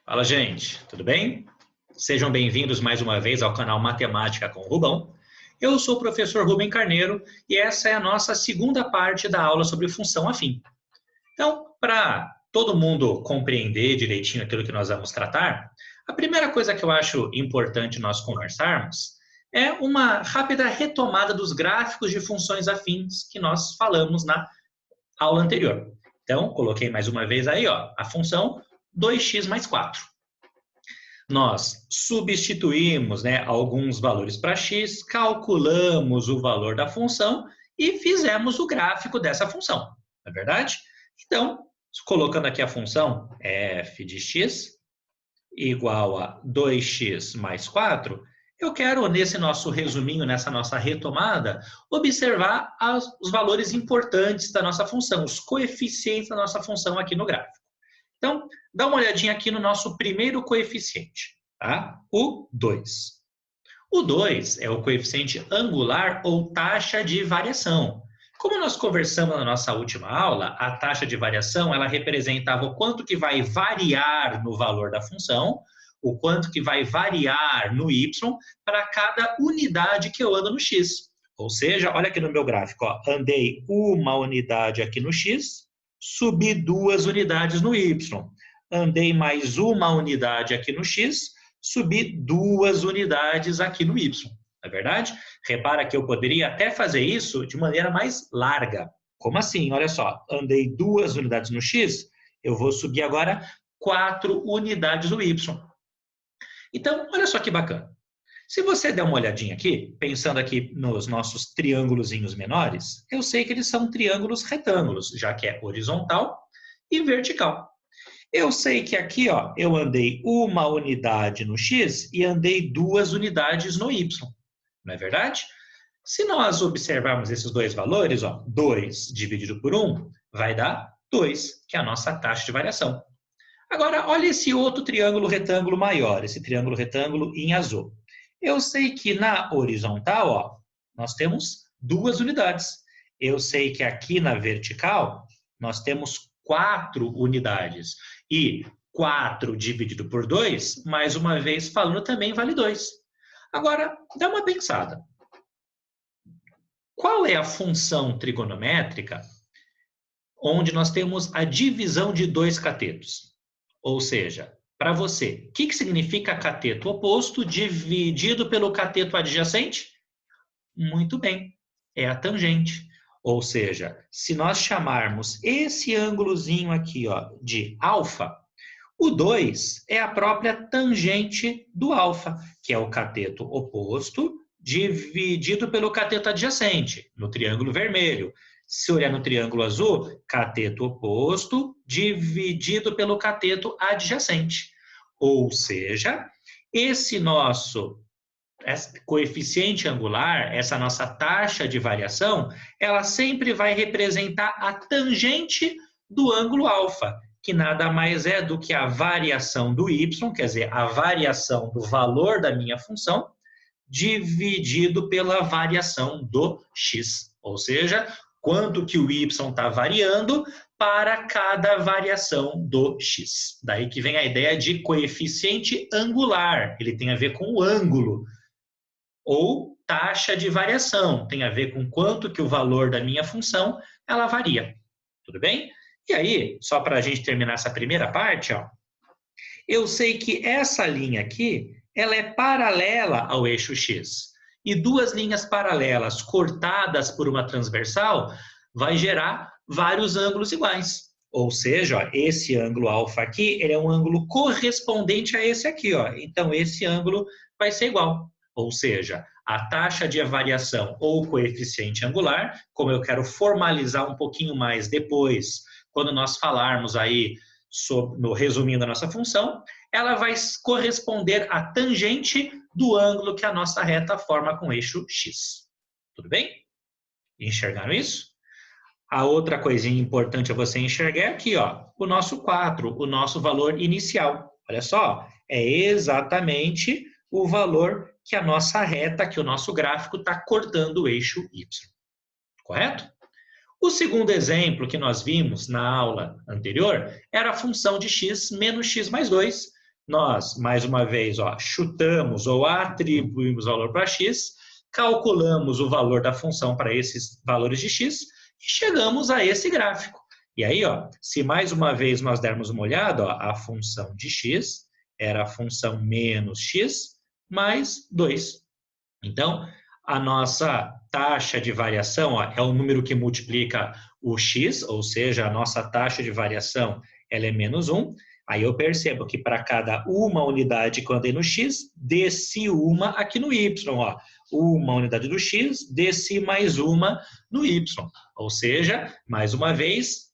Fala, gente, tudo bem? Sejam bem-vindos mais uma vez ao canal Matemática com o Rubão. Eu sou o professor Rubem Carneiro e essa é a nossa segunda parte da aula sobre função afim. Então, para todo mundo compreender direitinho aquilo que nós vamos tratar, a primeira coisa que eu acho importante nós conversarmos é uma rápida retomada dos gráficos de funções afins que nós falamos na aula anterior. Então, coloquei mais uma vez aí, ó, a função 2x mais 4. Nós substituímos, alguns valores para x, calculamos o valor da função e fizemos o gráfico dessa função, não é verdade? Então, colocando aqui a função f de x igual a 2x mais 4, eu quero, nesse nosso resuminho, nessa nossa retomada, observar os valores importantes da nossa função, os coeficientes da nossa função aqui no gráfico. Então, dá uma olhadinha aqui no nosso primeiro coeficiente, tá? O 2. O 2 é o coeficiente angular ou taxa de variação. Como nós conversamos na nossa última aula, a taxa de variação ela representava o quanto que vai variar no valor da função, o quanto que vai variar no y para cada unidade que eu ando no x. Ou seja, olha aqui no meu gráfico, ó, andei uma unidade aqui no x, subi 2 unidades no y. Andei mais uma unidade aqui no x, subi 2 unidades aqui no y. Não é verdade? Repara que eu poderia até fazer isso de maneira mais larga. Como assim? Olha só, andei 2 unidades no x, eu vou subir agora 4 unidades no y. Então, olha só que bacana. Se você der uma olhadinha aqui, pensando aqui nos nossos triângulozinhos menores, eu sei que eles são triângulos retângulos, já que é horizontal e vertical. Eu sei que aqui, ó, eu andei uma unidade no x e andei 2 unidades no y. Não é verdade? Se nós observarmos esses dois valores, ó, 2 dividido por 1 vai dar 2, que é a nossa taxa de variação. Agora, olha esse outro triângulo retângulo maior, esse triângulo retângulo em azul. Eu sei que na horizontal, ó, nós temos 2 unidades. Eu sei que aqui na vertical, nós temos 4 unidades. E 4 dividido por 2, mais uma vez falando, também vale 2. Agora, dá uma pensada. Qual é a função trigonométrica onde nós temos a divisão de 2 catetos? Ou seja, para você, o que significa cateto oposto dividido pelo cateto adjacente? Muito bem, é a tangente. Ou seja, se nós chamarmos esse ângulozinho aqui, ó, de alfa, o 2 é a própria tangente do alfa, que é o cateto oposto dividido pelo cateto adjacente, no triângulo vermelho. Se olhar no triângulo azul, cateto oposto dividido pelo cateto adjacente. Ou seja, esse coeficiente angular, essa nossa taxa de variação, ela sempre vai representar a tangente do ângulo alfa, que nada mais é do que a variação do y, quer dizer, a variação do valor da minha função, dividido pela variação do x. Ou seja, quanto que o y está variando para cada variação do x. Daí que vem a ideia de coeficiente angular. Ele tem a ver com o ângulo. Ou taxa de variação. Tem a ver com quanto que o valor da minha função ela varia. Tudo bem? E aí, só para a gente terminar essa primeira parte, ó, eu sei que essa linha aqui ela é paralela ao eixo x. E 2 linhas paralelas cortadas por uma transversal vai gerar vários ângulos iguais. Ou seja, ó, esse ângulo alfa aqui ele é um ângulo correspondente a esse aqui. Ó. Então, esse ângulo vai ser igual. Ou seja, a taxa de variação ou coeficiente angular, como eu quero formalizar um pouquinho mais depois, quando nós falarmos aí no resuminho da nossa função, ela vai corresponder à tangente do ângulo que a nossa reta forma com o eixo x. Tudo bem? Enxergaram isso? A outra coisinha importante a você enxergar é aqui, ó, o nosso 4, o nosso valor inicial. Olha só, é exatamente o valor que a nossa reta, que o nosso gráfico está cortando o eixo y. Correto? O segundo exemplo que nós vimos na aula anterior era a função de x menos x mais 2. nós, mais uma vez, ó, chutamos ou atribuímos valor para x, calculamos o valor da função para esses valores de x e chegamos a esse gráfico. E aí, ó, se mais uma vez nós dermos uma olhada, ó, a função de x era a função menos x mais 2. Então, a nossa taxa de variação ó, é o número que multiplica o x, ou seja, a nossa taxa de variação ela é menos 1. Aí eu percebo que para cada uma unidade que eu andei no x, desci uma aqui no y. Ó. Uma unidade do x, desci mais uma no y. Ou seja, mais uma vez,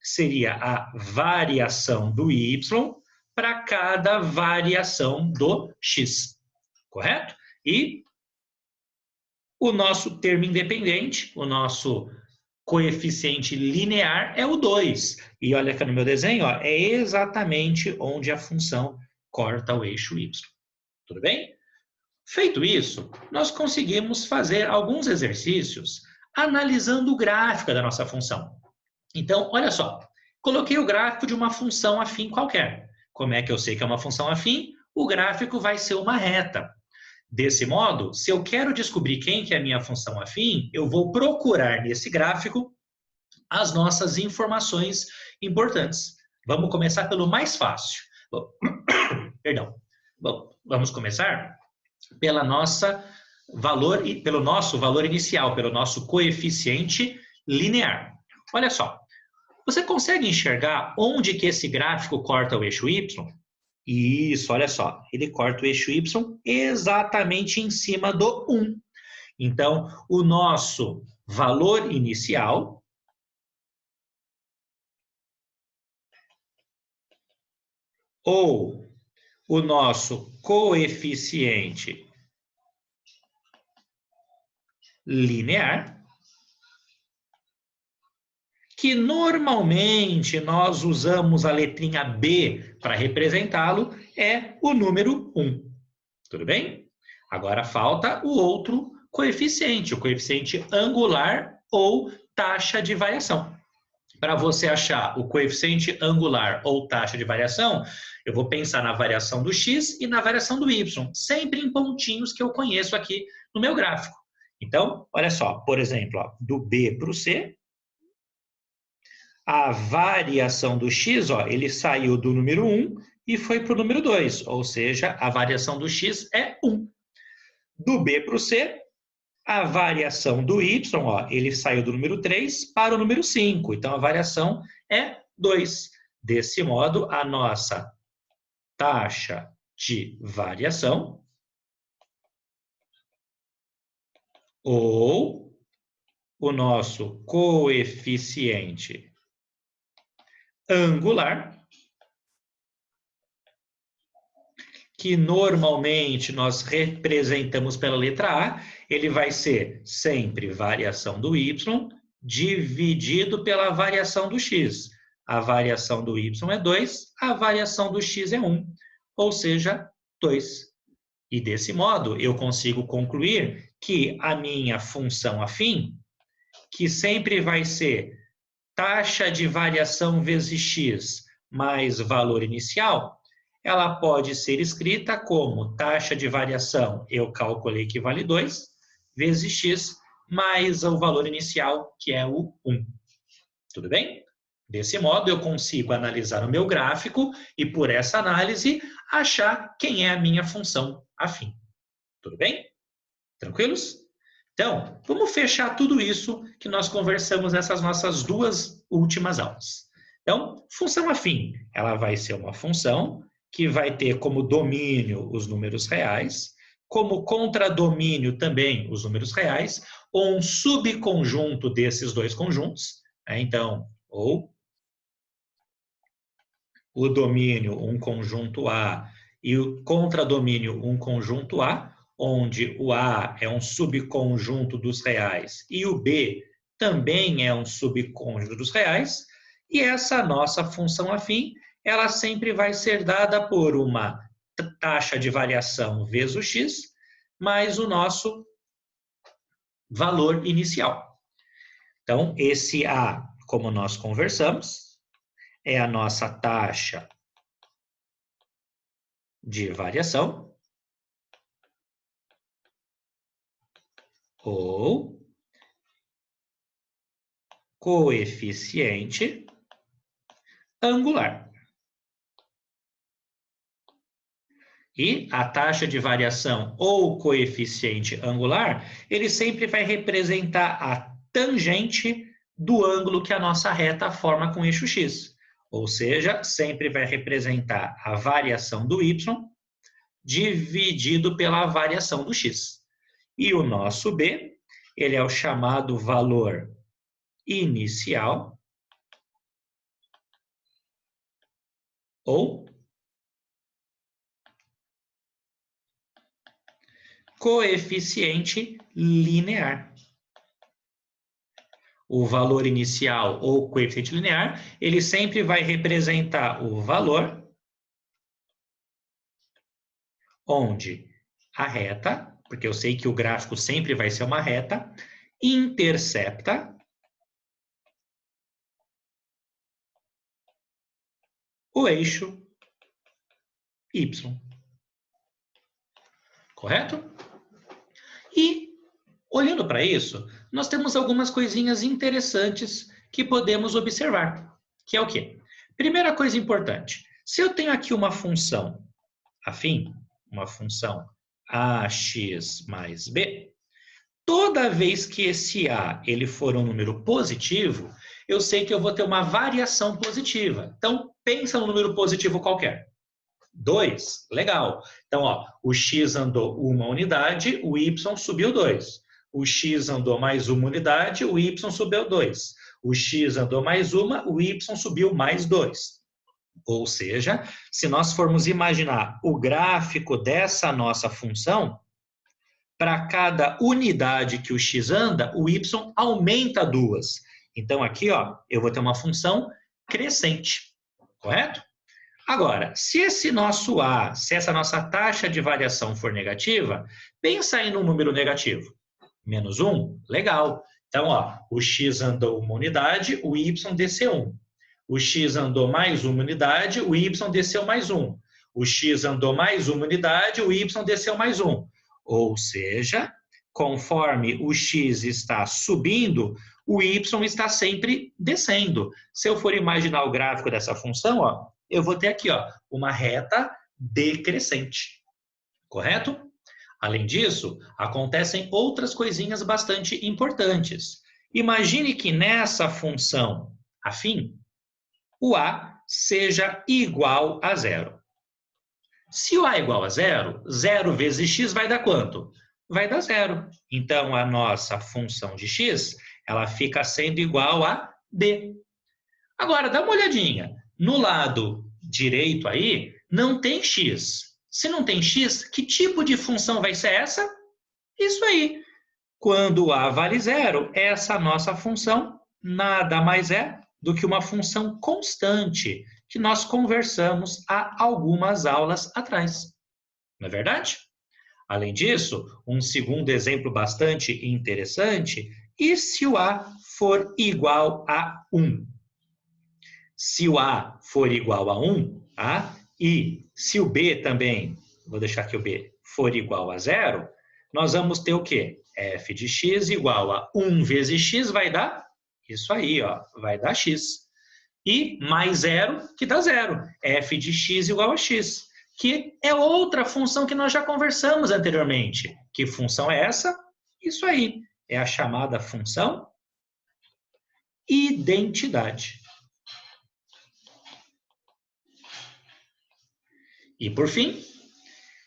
seria a variação do y para cada variação do x. Correto? E o nosso termo independente, o nosso coeficiente linear é o 2. E olha aqui no meu desenho, ó, é exatamente onde a função corta o eixo y. Tudo bem? Feito isso, nós conseguimos fazer alguns exercícios analisando o gráfico da nossa função. Então, olha só, coloquei o gráfico de uma função afim qualquer. Como é que eu sei que é uma função afim? O gráfico vai ser uma reta. Desse modo, se eu quero descobrir quem que é a minha função afim, eu vou procurar nesse gráfico as nossas informações importantes. Vamos começar pelo mais fácil. Perdão. Bom, vamos começar pelo nosso valor inicial, pelo nosso coeficiente linear. Olha só, você consegue enxergar onde que esse gráfico corta o eixo y? Isso, olha só, ele corta o eixo y exatamente em cima do 1. Então, o nosso valor inicial ou o nosso coeficiente linear, que normalmente nós usamos a letrinha B para representá-lo, é o número 1. Tudo bem? Agora falta o outro coeficiente, o coeficiente angular ou taxa de variação. Para você achar o coeficiente angular ou taxa de variação, eu vou pensar na variação do x e na variação do y, sempre em pontinhos que eu conheço aqui no meu gráfico. Então, olha só, por exemplo, ó, do B para o C, a variação do x, ó, ele saiu do número 1 e foi para o número 2, ou seja, a variação do x é 1. Do B para o C, a variação do y, ó, ele saiu do número 3 para o número 5, então a variação é 2. Desse modo, a nossa taxa de variação ou o nosso coeficiente angular, que normalmente nós representamos pela letra A, ele vai ser sempre variação do y dividido pela variação do x. A variação do y é 2, a variação do x é 1, ou seja, 2. E desse modo, eu consigo concluir que a minha função afim, que sempre vai ser taxa de variação vezes x mais valor inicial, ela pode ser escrita como taxa de variação, eu calculei que vale 2, vezes x, mais o valor inicial, que é o 1. Tudo bem? Desse modo, eu consigo analisar o meu gráfico e, por essa análise, achar quem é a minha função afim. Tudo bem? Tranquilos? Então, vamos fechar tudo isso que nós conversamos nessas nossas duas últimas aulas. Então, função afim, ela vai ser uma função que vai ter como domínio os números reais, como contradomínio também os números reais, ou um subconjunto desses dois conjuntos. Né? Então, ou o domínio, um conjunto A, e o contradomínio, um conjunto A, onde o A é um subconjunto dos reais e o B também é um subconjunto dos reais, e essa nossa função afim, ela sempre vai ser dada por uma taxa de variação vezes o x, mais o nosso valor inicial. Então, esse A, como nós conversamos, é a nossa taxa de variação ou coeficiente angular. E a taxa de variação ou coeficiente angular, ele sempre vai representar a tangente do ângulo que a nossa reta forma com o eixo x. Ou seja, sempre vai representar a variação do y dividido pela variação do x. E o nosso b, ele é o chamado valor inicial ou coeficiente linear. O valor inicial ou coeficiente linear, ele sempre vai representar o valor onde a reta, porque eu sei que o gráfico sempre vai ser uma reta, intercepta o eixo y. Correto? E, olhando para isso, nós temos algumas coisinhas interessantes que podemos observar, que é o quê? Primeira coisa importante, se eu tenho aqui uma função afim, uma função ax mais b, toda vez que esse a ele for um número positivo, eu sei que eu vou ter uma variação positiva. Então, pensa no número positivo qualquer. 2, legal. Então, ó, o x andou uma unidade, o y subiu 2. O x andou mais uma unidade, o y subiu 2. O x andou mais uma, o y subiu mais 2. Ou seja, se nós formos imaginar o gráfico dessa nossa função, para cada unidade que o x anda, o y aumenta 2. Então, aqui, ó, eu vou ter uma função crescente, correto? Agora, se esse nosso a, se essa nossa taxa de variação for negativa, pensa aí num número negativo. Menos 1, legal. Então, ó, o x andou uma unidade, o y desceu 1. O x andou mais uma unidade, o y desceu mais 1. O x andou mais uma unidade, o y desceu mais 1. Ou seja, conforme o x está subindo, o y está sempre descendo. Se eu for imaginar o gráfico dessa função, ó, eu vou ter aqui, ó, uma reta decrescente, correto? Além disso, acontecem outras coisinhas bastante importantes. Imagine que nessa função afim, o a seja igual a zero. Se o a é igual a zero, 0 vezes x vai dar quanto? Vai dar zero. Então, a nossa função de x, ela fica sendo igual a b. Agora, dá uma olhadinha. No lado direito aí, não tem x. Se não tem x, que tipo de função vai ser essa? Isso aí. Quando a vale zero, essa nossa função nada mais é do que uma função constante que nós conversamos há algumas aulas atrás. Não é verdade? Além disso, um segundo exemplo bastante interessante, e se o a for igual a 1? Se o a for igual a 1, tá? E se o b também, vou deixar aqui o b, for igual a 0, nós vamos ter o quê? F de x igual a 1 vezes x vai dar isso aí, ó, vai dar x. E mais 0, que dá 0. F de x igual a x, que é outra função que nós já conversamos anteriormente. Que função é essa? Isso aí, é a chamada função identidade. E, por fim,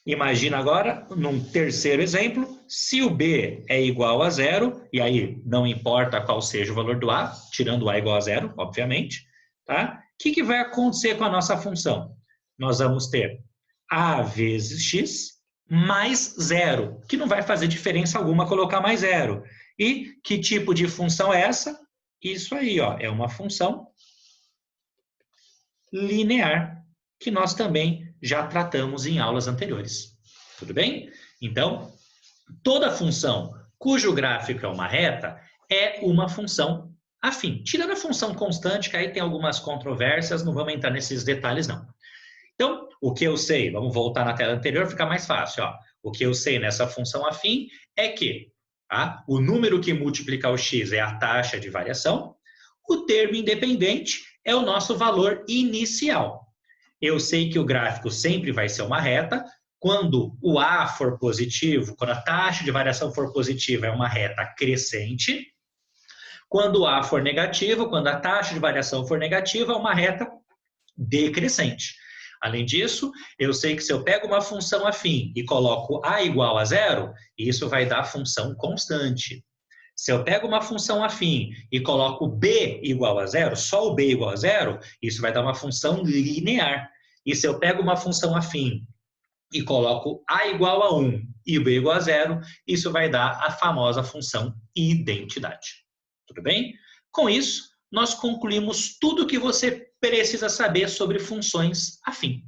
imagina agora, num terceiro exemplo, se o b é igual a 0, e aí não importa qual seja o valor do a, tirando o a igual a 0, obviamente, tá? O que vai acontecer com a nossa função? Nós vamos ter a vezes x mais 0, que não vai fazer diferença alguma colocar mais 0. E que tipo de função é essa? Isso aí, ó, é uma função linear, que nós também já tratamos em aulas anteriores. Tudo bem? Então, toda função cujo gráfico é uma reta é uma função afim. Tirando a função constante, que aí tem algumas controvérsias, não vamos entrar nesses detalhes, não. Então, o que eu sei, vamos voltar na tela anterior, fica mais fácil. Ó. O que eu sei nessa função afim é que o número que multiplica o x é a taxa de variação, o termo independente é o nosso valor inicial. Eu sei que o gráfico sempre vai ser uma reta. Quando o A for positivo, quando a taxa de variação for positiva, é uma reta crescente. Quando o A for negativo, quando a taxa de variação for negativa, é uma reta decrescente. Além disso, eu sei que se eu pego uma função afim e coloco A igual a zero, isso vai dar função constante. Se eu pego uma função afim e coloco B igual a zero, só o B igual a zero, isso vai dar uma função linear. E se eu pego uma função afim e coloco A igual a 1 e B igual a zero, isso vai dar a famosa função identidade. Tudo bem? Com isso, nós concluímos tudo o que você precisa saber sobre funções afim.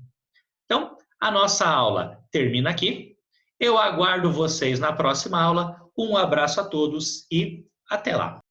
Então, a nossa aula termina aqui. Eu aguardo vocês na próxima aula. Um abraço a todos e até lá!